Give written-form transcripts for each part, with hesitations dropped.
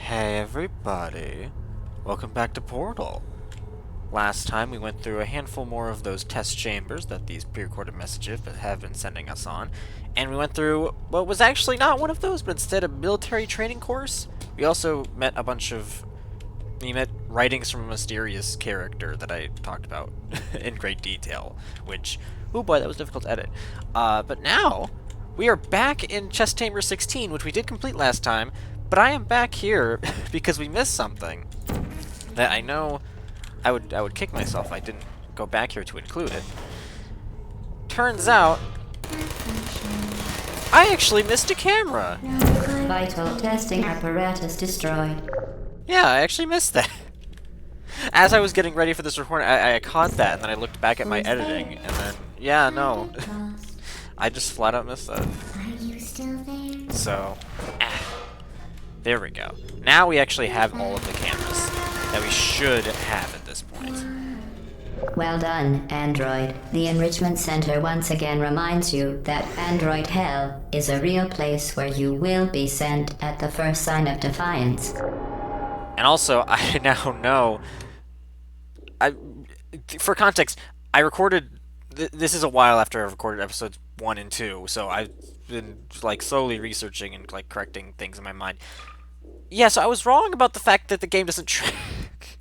Hey everybody, welcome back to Portal. Last time we went through a handful more of those test chambers that these pre-recorded messages have been sending us on, and we went through what was actually not one of those, but instead a military training course. We also met we met writings from a mysterious character that I talked about in great detail, which, oh boy, that was difficult to edit. But now, we are back in Chest Chamber 16, which we did complete last time, but I am back here because we missed something that I know I would kick myself if I didn't go back here to include it. Turns out, I actually missed a camera. Vital testing apparatus destroyed. Yeah, I actually missed that. As I was getting ready for this recording, I caught that, and then I looked back at my editing, and then, yeah, no. I just flat out missed that. Are you still there? So, there we go. Now we actually have all of the cameras that we should have at this point. Well done, Android. The Enrichment Center once again reminds you that Android Hell is a real place where you will be sent at the first sign of defiance. And also, I now know... for context, I recorded... this is a while after I recorded episodes 1 and 2, so I've been, like, slowly researching and, like, correcting things in my mind. Yeah, so I was wrong about the fact that the game doesn't track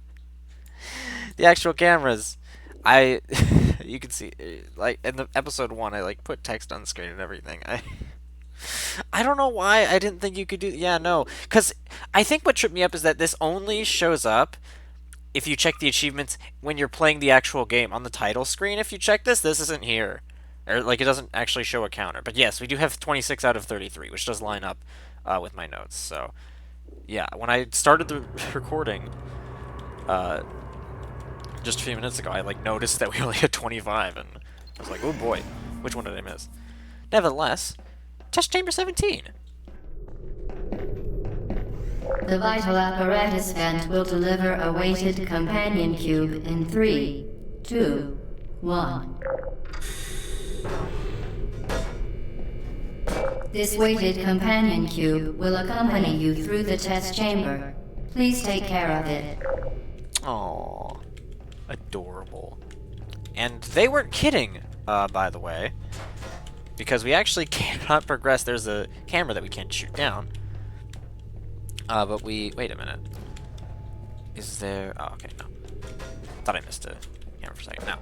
the actual cameras. You can see, like, in the episode 1, I, like, put text on the screen and everything. I don't know why I didn't think you could do... Yeah, no. Because I think what tripped me up is that this only shows up if you check the achievements when you're playing the actual game. On the title screen, if you check this isn't here. Or, like, it doesn't actually show a counter. But yes, we do have 26 out of 33, which does line up with my notes. So, yeah, when I started the recording just a few minutes ago, I, like, noticed that we only had 25, and I was like, oh boy, which one did I miss? Nevertheless... Test Chamber 17. The vital apparatus vent will deliver a weighted companion cube in 3, 2, 1. This weighted companion cube will accompany you through the test chamber. Please take care of it. Aww. Adorable. And they weren't kidding, by the way. Because we actually cannot progress. There's a camera that we can't shoot down. But wait a minute. Is there... Oh, okay, no. Thought I missed a camera for a second. No.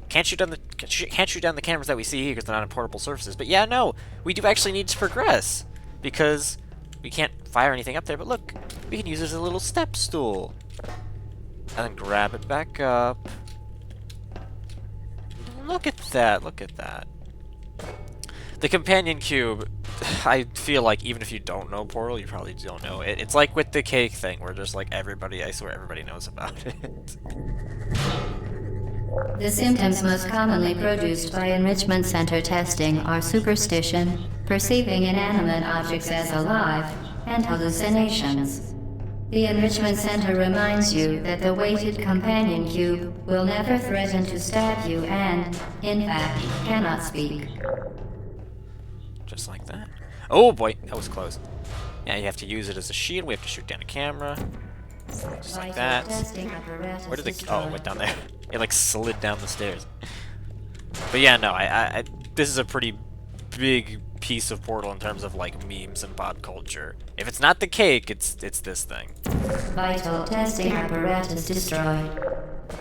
Can't shoot down the cameras that we see here because they're not on portable surfaces. But yeah, no. We do actually need to progress. Because we can't fire anything up there. But look, we can use it as a little step stool. And then grab it back up. Look at that. Look at that. The companion cube, I feel like even if you don't know Portal, you probably don't know it. It's like with the cake thing, where just like everybody, I swear everybody knows about it. The symptoms most commonly produced by Enrichment Center testing are superstition, perceiving inanimate objects as alive, and hallucinations. The Enrichment Center reminds you that the weighted companion cube will never threaten to stab you and, in fact, cannot speak. Just like that. Oh boy, that was close. Yeah, you have to use it as a shield. We have to shoot down a camera. Just like that. Where did the... Oh, it went down there. It like slid down the stairs. But yeah, no, this is a pretty big piece of Portal in terms of like memes and pop culture. If it's not the cake, it's this thing. Vital testing apparatus destroyed.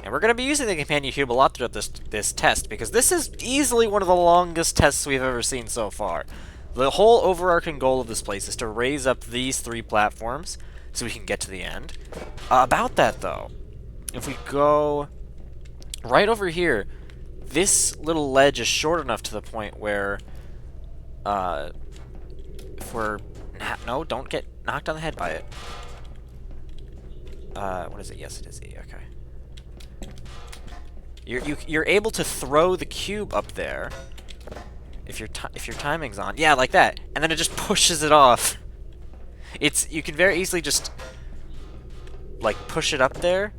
And we're going to be using the companion cube a lot throughout this test, because this is easily one of the longest tests we've ever seen so far. The whole overarching goal of this place is to raise up these 3 platforms so we can get to the end. About that, though, if we go right over here, this little ledge is short enough to the point where, if we're... No, don't get knocked on the head by it. What is it? Yes, it is E, okay. You're able to throw the cube up there if your timing's on. Yeah, like that. And then it just pushes it off. You can very easily just like push it up there.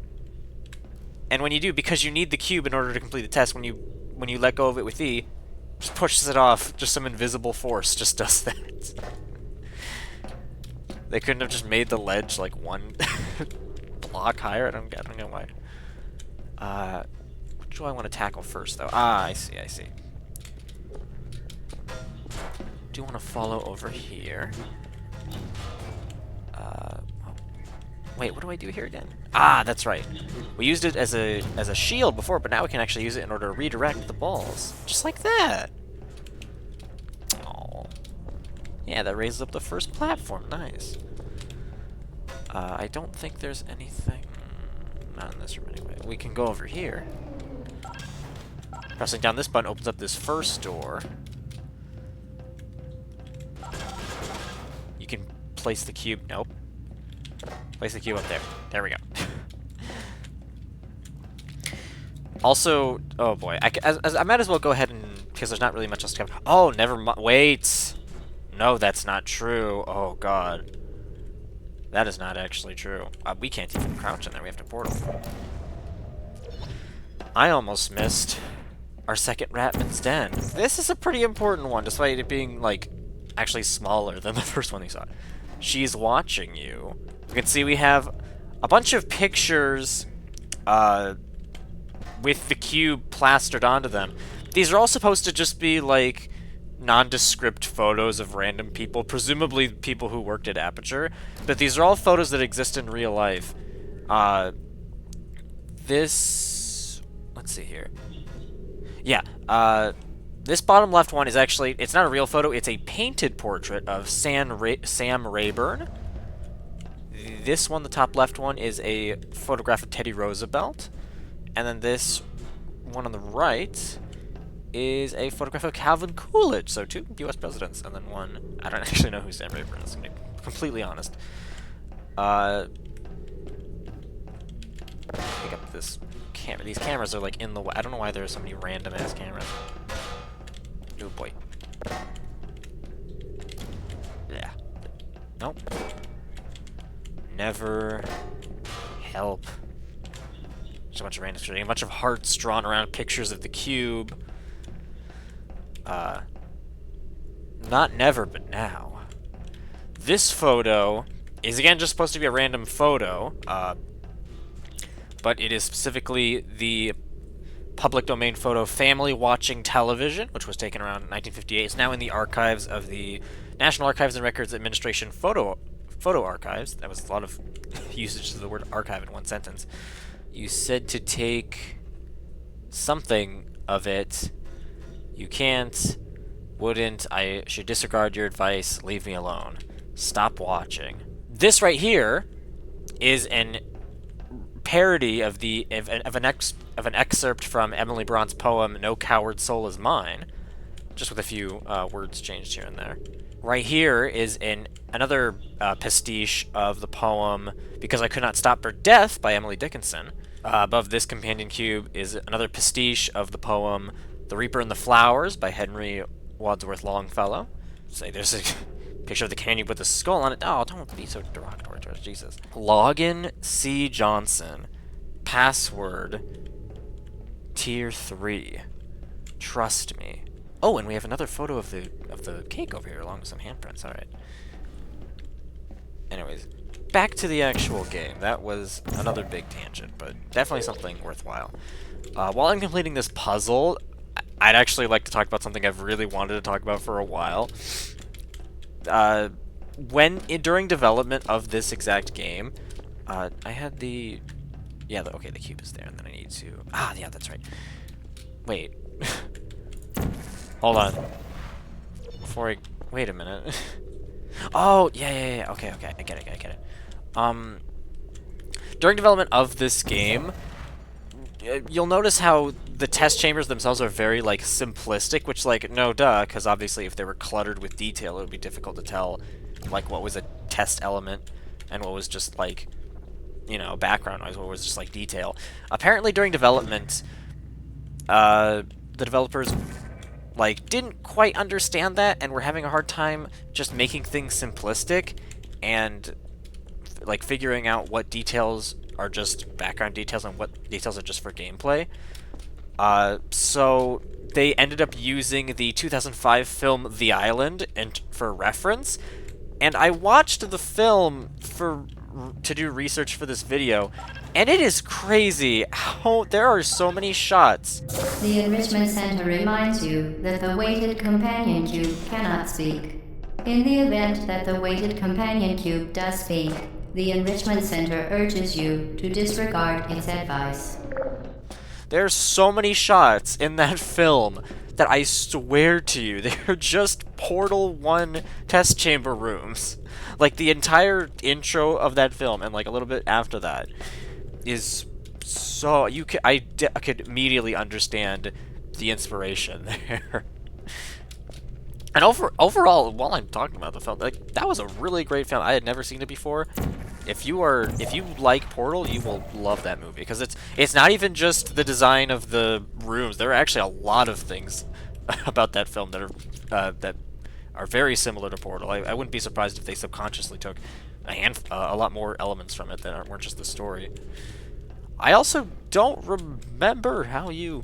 And when you do, because you need the cube in order to complete the test, when you let go of it with E, just pushes it off. Just some invisible force just does that. They couldn't have just made the ledge like one block higher. I don't know why. What do I want to tackle first, though? Ah, I see, I see. Do want to follow over here. Oh. Wait, what do I do here again? Ah, that's right. We used it as a shield before, but now we can actually use it in order to redirect the balls. Just like that. Oh. Yeah, that raises up the first platform. Nice. I don't think there's anything... Not in this room anyway. We can go over here. Pressing down this button opens up this first door. You can place the cube... Nope. Place the cube up there. There we go. Also... Oh boy. I might as well go ahead and... Because there's not really much else to cover. Oh, never mind. Wait! No, that's not true. Oh god. That is not actually true. We can't even crouch in there. We have to portal. I almost missed our second Ratman's Den. This is a pretty important one, despite it being, like, actually smaller than the first one you saw. She's watching you. You can see we have a bunch of pictures with the cube plastered onto them. These are all supposed to just be, like, nondescript photos of random people, presumably people who worked at Aperture, but these are all photos that exist in real life. This... Let's see here. Yeah, this bottom left one is actually... It's not a real photo, it's a painted portrait of Sam Rayburn. This one, the top left one, is a photograph of Teddy Roosevelt. And then this one on the right is a photograph of Calvin Coolidge. So 2 U.S. presidents, and then one... I don't actually know who Sam Rayburn is, to be completely honest. Pick up this camera. These cameras are like in the way. I don't know why there's so many random ass cameras. Oh boy. Yeah. Nope. Never help. Just a bunch of random shooting. A bunch of hearts drawn around pictures of the cube. Not never, but now. This photo is again just supposed to be a random photo, but it is specifically the public domain photo Family Watching Television, which was taken around 1958. It's now in the archives of the National Archives and Records Administration photo archives. That was a lot of usage of the word archive in one sentence. You said to take something of it. You can't, wouldn't, I should disregard your advice, leave me alone. Stop watching. This right here is an parody of an excerpt from Emily Brant's poem "No Coward Soul Is Mine," just with a few words changed here and there. Right here is another pastiche of the poem "Because I Could Not Stop Her Death" by Emily Dickinson. Above this companion cube is another pastiche of the poem "The Reaper and the Flowers" by Henry Wadsworth Longfellow. Say there's a picture of the canyon with a skull on it. Oh, don't be so derogatory towards Jesus. Login C. Johnson. Password Tier 3. Trust me. Oh, and we have another photo of the cake over here along with some handprints. Alright. Anyways, back to the actual game. That was another big tangent, but definitely something worthwhile. While I'm completing this puzzle, I'd actually like to talk about something I've really wanted to talk about for a while. During development of this exact game, I had the... Yeah, okay, the cube is there, and then I need to... Ah, yeah, that's right. Wait. Hold on. Before I... Wait a minute. Oh, yeah. Okay, I get it. During development of this game, you'll notice how the test chambers themselves are very, like, simplistic, which, like, no duh, because obviously if they were cluttered with detail, it would be difficult to tell, like, what was a test element and what was just, like, you know, background noise, what was just, like, detail. Apparently during development, the developers, like, didn't quite understand that and were having a hard time just making things simplistic and, like, figuring out what details are just background details and what details are just for gameplay. So they ended up using the 2005 film The Island for reference, And I watched the film to do research for this video, and it is crazy how there are so many shots. The Enrichment Center reminds you that the weighted companion cube cannot speak. In the event that the weighted companion cube does speak, the Enrichment Center urges you to disregard its advice. There's so many shots in that film that I swear to you, they're just Portal 1 test chamber rooms. Like, the entire intro of that film, and like a little bit after that, is so... I could immediately understand the inspiration there. And overall, while I'm talking about the film, like, that was a really great film. I had never seen it before. If you like Portal, you will love that movie, because it's not even just the design of the rooms. There are actually a lot of things about that film that are very similar to Portal. I wouldn't be surprised if they subconsciously took a lot more elements from it that weren't just the story. I also don't remember how you...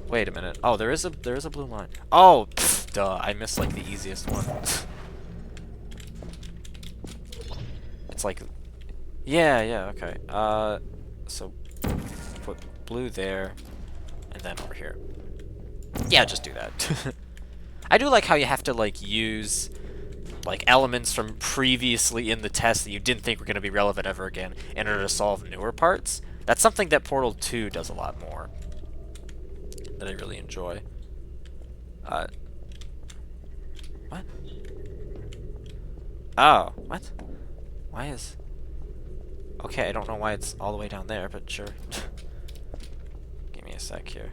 Wait a minute. Oh, there is a blue line. Oh, pff, duh. I missed like the easiest one. It's like, yeah, okay. So put blue there, and then over here. Yeah, just do that. I do like how you have to like use like elements from previously in the test that you didn't think were going to be relevant ever again in order to solve newer parts. That's something that Portal 2 does a lot more, that I really enjoy. What? Oh, what? Why is... Okay, I don't know why it's all the way down there, but sure. Give me a sec here.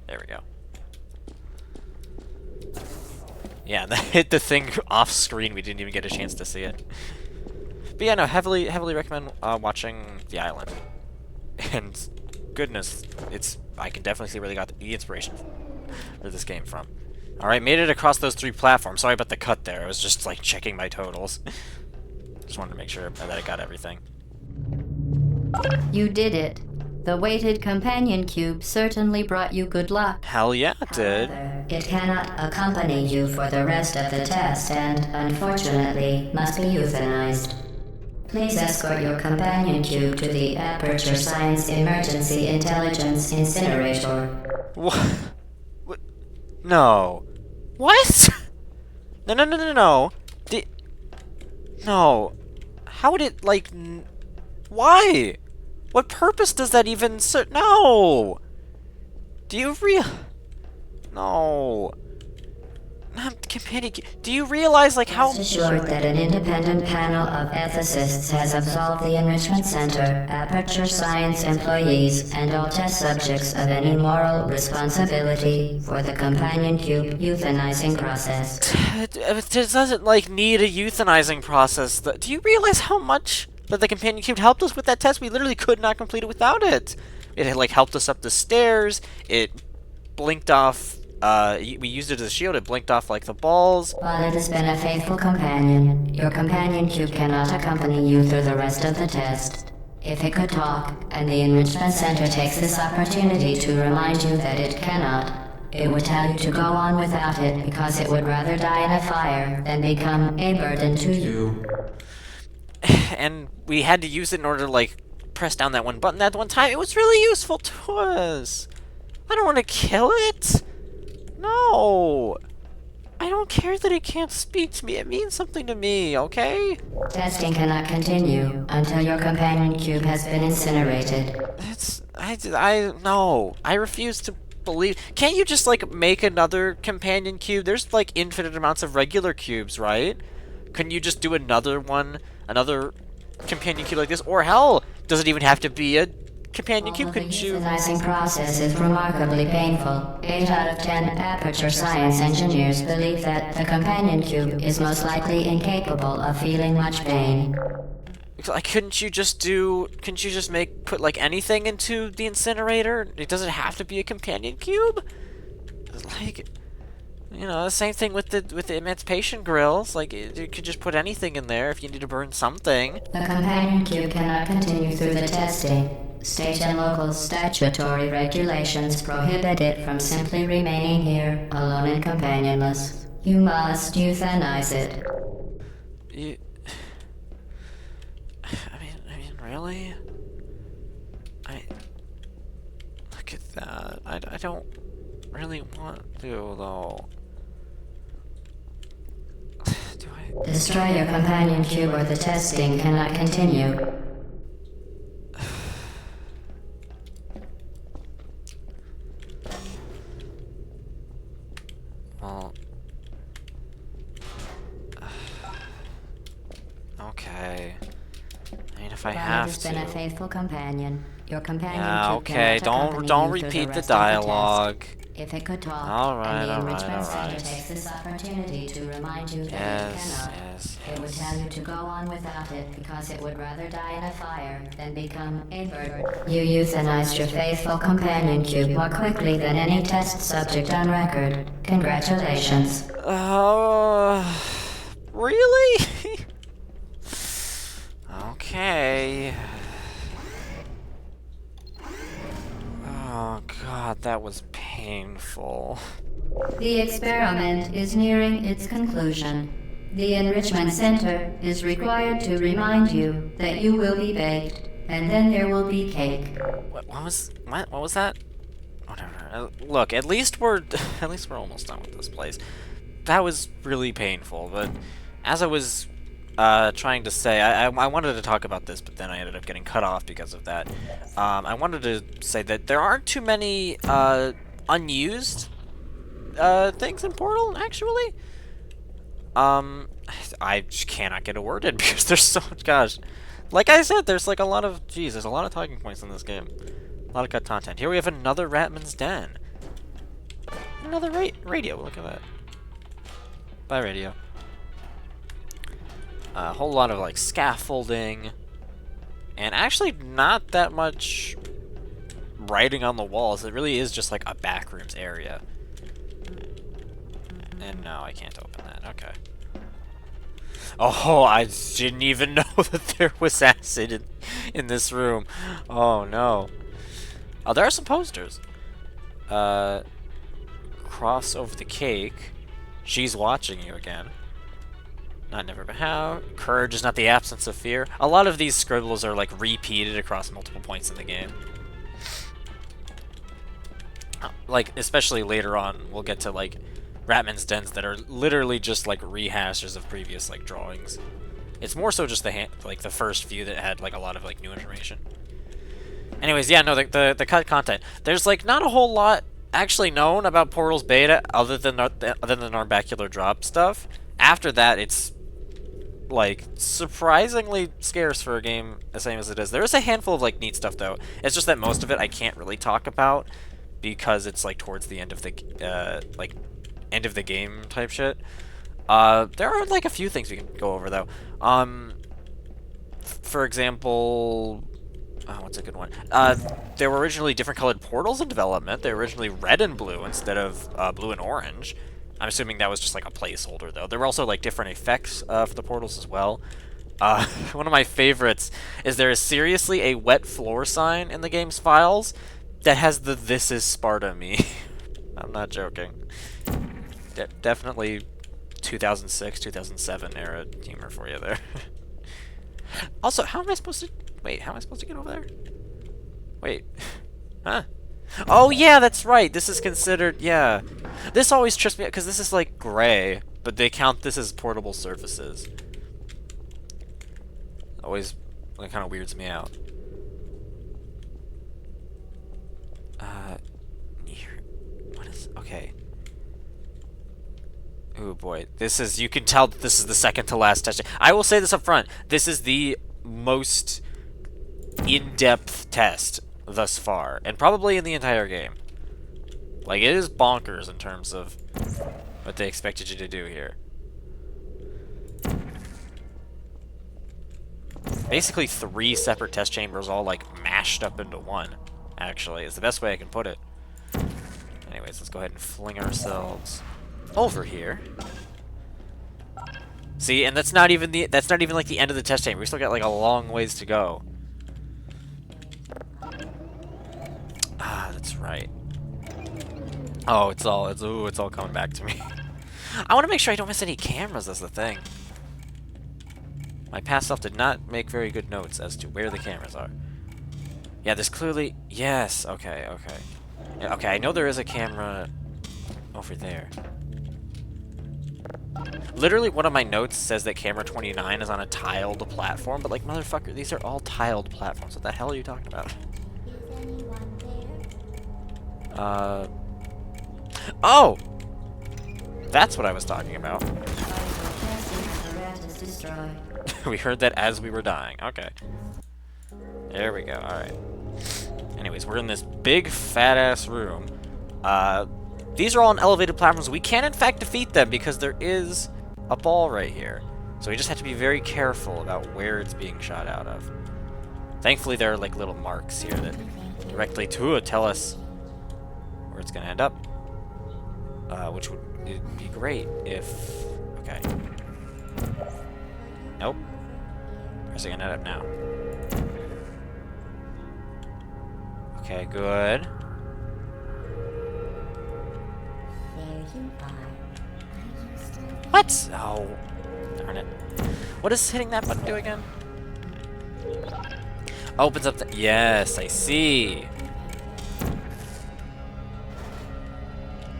There we go. Yeah, that hit the thing off screen. We didn't even get a chance to see it. But yeah, no, heavily recommend watching The Island. And goodness, I can definitely see where they got the inspiration for this game from. Alright, made it across those 3 platforms. Sorry about the cut there. I was just like checking my totals. Just wanted to make sure that I got everything. You did it. The weighted companion cube certainly brought you good luck. Hell yeah, it did. However, it cannot accompany you for the rest of the test and, unfortunately, must be euthanized. Please escort your companion cube to the Aperture Science Emergency Intelligence Incinerator. What? No. What? No. No. How would it, like... Why? What purpose does that even serve? No! Do you No. Not companion. Do you realize, like, how... Rest assured that an independent panel of ethicists has absolved the Enrichment Center, Aperture Science employees, and all test subjects of any moral responsibility for the companion cube euthanizing process. It doesn't, like, need a euthanizing process. Do you realize how much that the companion cube helped us with that test? We literally could not complete it without it. It had, like, helped us up the stairs. It blinked off... we used it as a shield. It blinked off like the balls. While it has been a faithful companion, your companion cube cannot accompany you through the rest of the test. If it could talk, and the Enrichment Center takes this opportunity to remind you that it cannot, it would tell you to go on without it because it would rather die in a fire than become a burden to you. And we had to use it in order to, like, press down that one button that one time. It was really useful to us. I don't want to kill it. No! I don't care that it can't speak to me. It means something to me, okay? Testing cannot continue until your companion cube has been incinerated. No. I refuse to believe... Can't you just, like, make another companion cube? There's, like, infinite amounts of regular cubes, right? Couldn't you just do another one? Another companion cube like this? Or hell, does it even have to be a companion cube? Couldn't you... The euthanizing process is remarkably painful. 8 out of 10 Aperture Science engineers believe that the companion cube is most likely incapable of feeling much pain. Like, couldn't you just put like anything into the incinerator? It doesn't have to be a companion cube. Like, you know, the same thing with the emancipation grills. Like, you could just put anything in there if you need to burn something. The companion cube cannot continue through the testing. State and local statutory regulations prohibit it from simply remaining here, alone and companionless. You must euthanize it. You... I mean, really? Look at that. I don't really want to, though. Do I... Destroy your companion cube or the testing cannot continue. Well... Okay. I mean, if I have has to... been a faithful companion. Your companion Yeah, cube okay, cannot accompany don't you through repeat the rest of dialogue. test. If it could talk, Alright, and the alright, Enrichment Center alright. takes this opportunity to remind you that it cannot, it would tell you to go on without it because it would rather die in a fire than become a burden. You euthanized your faithful companion cube more quickly than any test subject on record. Congratulations. Really? Okay. Oh god, that was painful. The experiment is nearing its conclusion. The Enrichment Center is required to remind you that you will be baked, and then there will be cake. What was that? Whatever. Look, at least we're almost done with this place. That was really painful, but as I was trying to say, I wanted to talk about this, but then I ended up getting cut off because of that. I wanted to say that there aren't too many unused things in Portal, actually. I just cannot get a word in because there's so much, gosh. Like I said, there's like a lot of, there's a lot of talking points in this game. A lot of good content. Here we have another Ratman's Den. Another radio, look at that. Bye, radio. A whole lot of like scaffolding, and actually not that much writing on the walls. It really is just like a backrooms area. And no, I can't open that. Okay. Oh, I didn't even know that there was acid in this room. Oh no. Oh, there are some posters. Cross over the cake. She's watching you again. Not never but how. Courage is not the absence of fear. A lot of these scribbles are like repeated across multiple points in the game. Like, especially later on, we'll get to like Ratman's Dens that are literally just like rehashes of previous like drawings. It's more so just the first few that had like a lot of like new information. Anyways, yeah, no, the cut content. There's like not a whole lot actually known about Portal's beta other than the Narbacular drop stuff. After that, it's like surprisingly scarce for a game the same as it is. There is a handful of like neat stuff though. It's just that most of it I can't really talk about because it's like towards the end of the end of the game type shit. There are like a few things we can go over though. For example, what's a good one? There were originally different colored portals in development. They were originally red and blue instead of blue and orange. I'm assuming that was just like a placeholder though. There were also like different effects for the portals as well. One of my favorites is there is seriously a wet floor sign in the game's files that has the "This is Sparta" me. I'm not joking. Definitely 2006, 2007 era humor for you there. Also, how am I supposed to... Wait, how am I supposed to get over there? Wait. Huh? Oh, yeah, that's right. This is considered... Yeah. This always trips me out, because this is, like, gray, but they count this as portable surfaces. Always... It kind of weirds me out. What is... Okay. Oh boy, this is, you can tell that this is the second to last test. I will say this up front, this is the most in-depth test thus far, and probably in the entire game. Like, it is bonkers in terms of what they expected you to do here. Basically 3 separate test chambers all, like, mashed up into one, actually, is the best way I can put it. Anyways, let's go ahead and fling ourselves over here. See, and that's not even like the end of the test chamber. We still got like a long ways to go. Ah, that's right. Oh, it's all coming back to me. I want to make sure I don't miss any cameras, that's the thing. My past self did not make very good notes as to where the cameras are. Yeah, there's clearly... Yes, okay, okay. Yeah, okay, I know there is a camera over there. Literally, one of my notes says that camera 29 is on a tiled platform, but like, motherfucker, these are all tiled platforms. What the hell are you talking about? Oh! That's what I was talking about. We heard that as we were dying. Okay. There we go, alright. Anyways, we're in this big, fat-ass room. These are all on elevated platforms. We can, in fact, defeat them because there is a ball right here. So we just have to be very careful about where it's being shot out of. Thankfully, there are, like, little marks here that directly tell us where it's gonna end up. Which would be great if... Okay. Nope. Where's it gonna end up now? Okay, good. What? Oh, darn it. What does hitting that button do again? Opens up the... Yes, I see.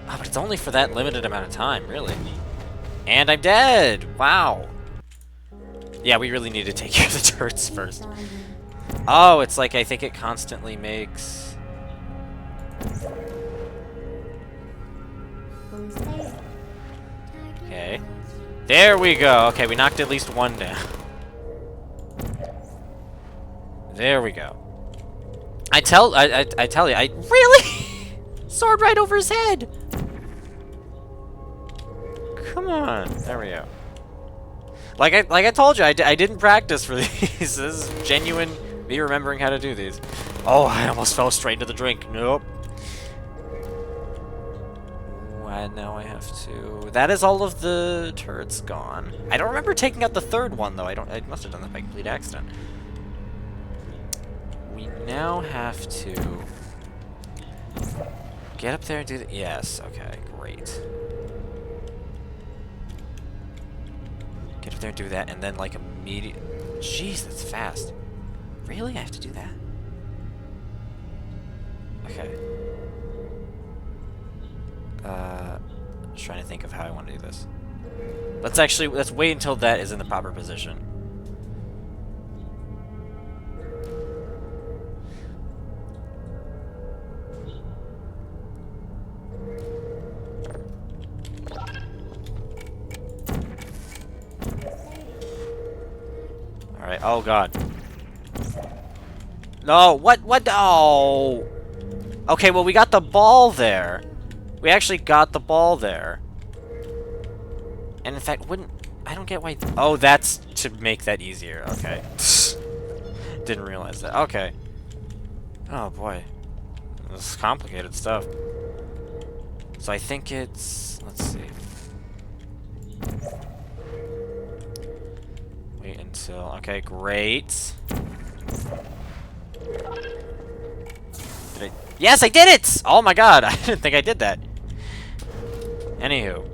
Oh, but it's only for that limited amount of time, really. And I'm dead! Wow. Yeah, we really need to take care of the turrets first. Oh, it's like I think it constantly makes... Okay. There we go. Okay, we knocked at least one down. There we go. I tell you, I really sword right over his head. Come on. There we go. Like I told you, I didn't practice for these. This is genuine me remembering how to do these. Oh, I almost fell straight into the drink. Nope. And now I have to... That is all of the turrets gone. I don't remember taking out the third one, though. I must have done that by complete accident. We now have to... Get up there and do the... Yes, okay, great. Get up there and do that, and then, like, immediate... Jeez, that's fast. Really? I have to do that? Okay. Just trying to think of how I want to do this. Let's wait until that is in the proper position. Alright, oh god. No, what, oh! Okay, well we got the ball there. We actually got the ball there. And in fact, I don't get why... Oh, that's to make that easier. Okay. Didn't realize that. Okay. Oh, boy. This is complicated stuff. So I think it's... Let's see. Wait until... Okay, great. Yes, I did it! Oh my god, I didn't think I did that. Anywho.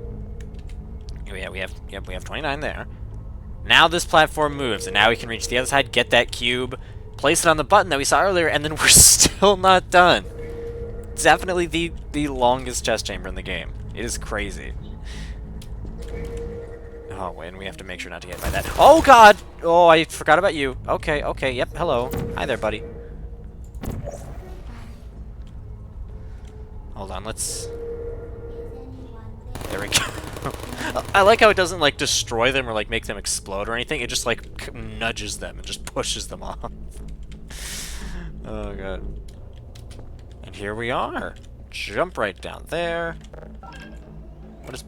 We have 29 there. Now this platform moves, and now we can reach the other side, get that cube, place it on the button that we saw earlier, and then we're still not done. It's definitely the longest chest chamber in the game. It is crazy. Oh, and we have to make sure not to get hit by that. Oh god! Oh, I forgot about you. Okay, okay, yep, hello. Hi there, buddy. Hold on, let's... There we go. I like how it doesn't, like, destroy them or, like, make them explode or anything. It just, like, nudges them and just pushes them off. Oh, God. And here we are. Jump right down there. What does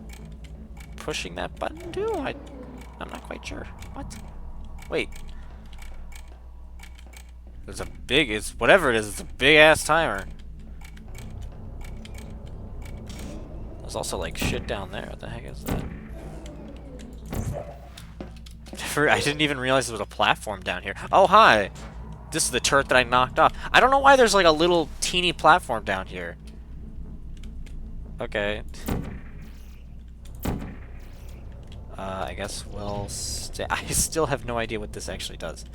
pushing that button do? I'm not quite sure. What? Wait. It's a big... It's whatever it is. It's a big-ass timer. There's also, like, shit down there. What the heck is that? I didn't even realize there was a platform down here. Oh, hi! This is the turret that I knocked off. I don't know why there's, like, a little teeny platform down here. Okay. I guess we'll stay. I still have no idea what this actually does.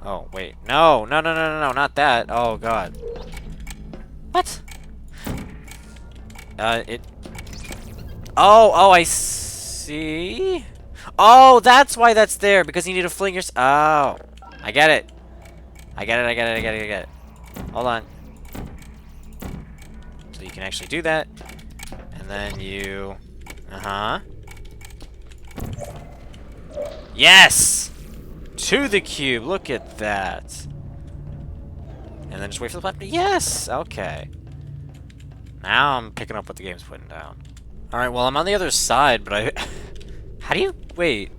Oh, wait. No, no, no, no, no, no, not that. Oh, God. What? It... Oh, I see. Oh, that's why that's there, because you need to fling your... Oh, I get it. I get it, I get it, I get it, I get it. Hold on. So you can actually do that. And then you... Uh-huh. Yes! To the cube, look at that. And then just wait for the button. Yes! Okay. Now I'm picking up what the game's putting down. Alright, well, I'm on the other side, but I... How do you... Wait.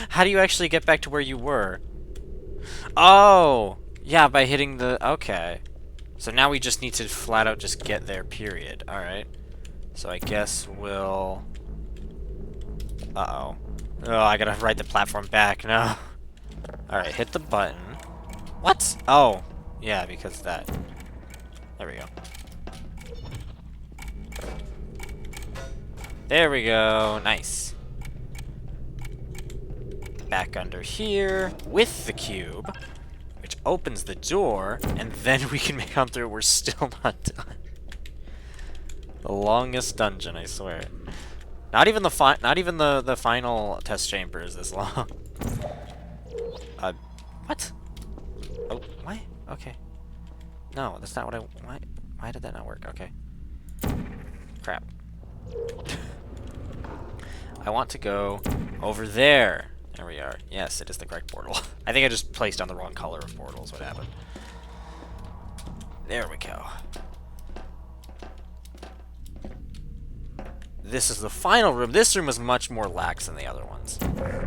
How do you actually get back to where you were? Oh! Yeah, by hitting the... Okay. So now we just need to flat out just get there, period. Alright. So I guess we'll... Uh-oh. Oh, I gotta ride the platform back. No. Alright, hit the button. What? Oh. Yeah, because of that. There we go. There we go. Nice. Back under here with the cube, which opens the door, and then we can make on through. We're still not done. The longest dungeon, I swear. Not even the final test chamber is this long. What? Oh, why? Okay. No, that's not what I... Why did that not work? Okay. Crap. I want to go over there. There we are. Yes, it is the correct portal. I think I just placed on the wrong color of portals. What happened? There we go. This is the final room. This room is much more lax than the other ones.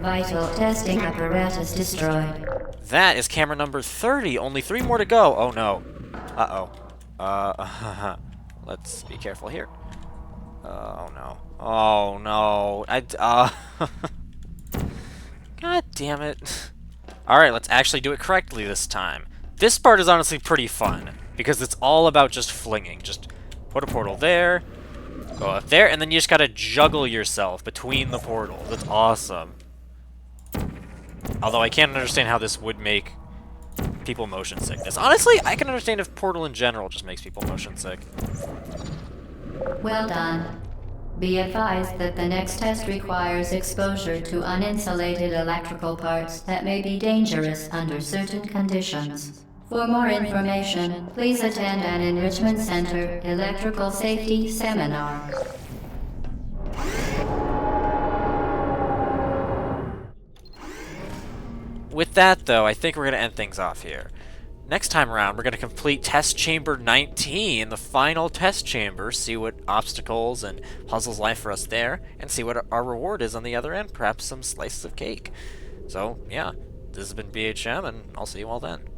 Vital testing apparatus destroyed. That is camera number 30. Only 3 more to go. Oh, no. Uh-oh. Let's be careful here. Oh, no. Oh, no. God damn it. Alright, let's actually do it correctly this time. This part is honestly pretty fun, because it's all about just flinging. Just put a portal there, go up there, and then you just gotta juggle yourself between the portals. It's awesome. Although I can't understand how this would make people motion sickness. Honestly, I can understand if Portal in general just makes people motion sick. Well done. Be advised that the next test requires exposure to uninsulated electrical parts that may be dangerous under certain conditions. For more information, please attend an Enrichment Center electrical safety seminar. With that, though, I think we're going to end things off here. Next time around, we're going to complete Test Chamber 19, the final test chamber, see what obstacles and puzzles lie for us there, and see what our reward is on the other end, perhaps some slices of cake. So, yeah, this has been BHM, and I'll see you all then.